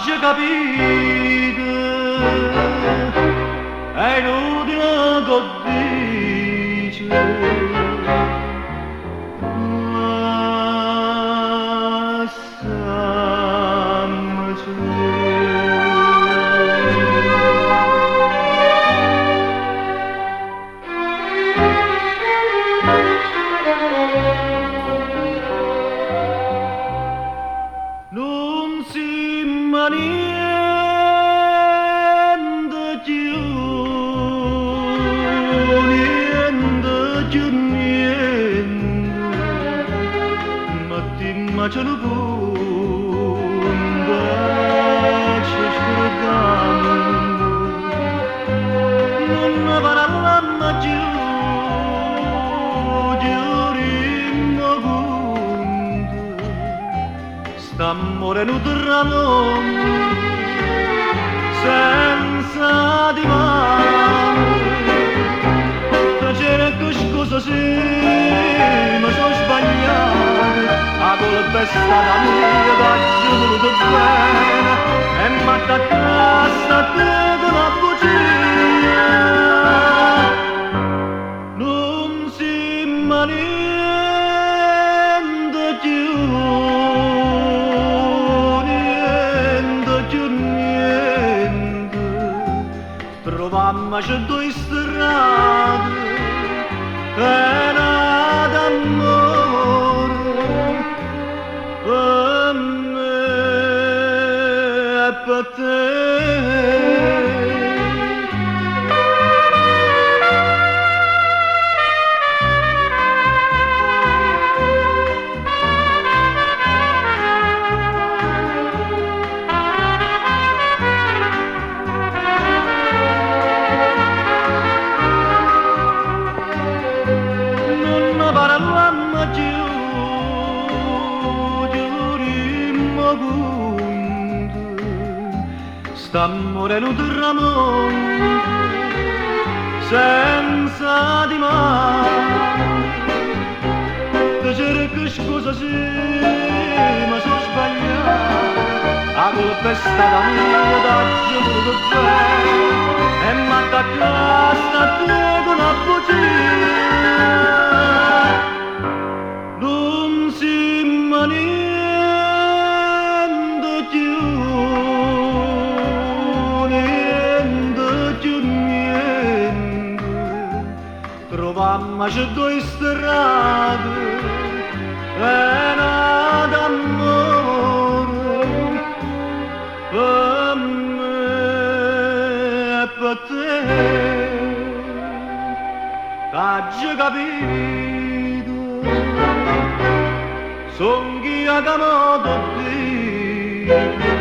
T'hai capito, è inutile che dici, non si niente più, niente, ma ti immagino pure, ci scordando, non ne parliamo più, giurimmo punto, sta morendo tra noi, senza di mano, c'era qualcosa sì, ma sono sbagliato, la colpa è stata mia, che ci ho voluto bene, e mi attaccata a te con la bugia, non si niente più, niente, trovammoci due strade, pena d'amore, per me e per te. Parlammo più, giurimmo punto, sta morendo tra noi, senza di mano, c'era qualcosa sì, ma sono sbagliato, la colpa è stata mia, da ci ho voluto bene, e mi attaccata a te con la bugia. Non si niente più, niente, trovammoci due strade, pena d'amore, per me e per te, t'hai capito? Son chi ha amato te.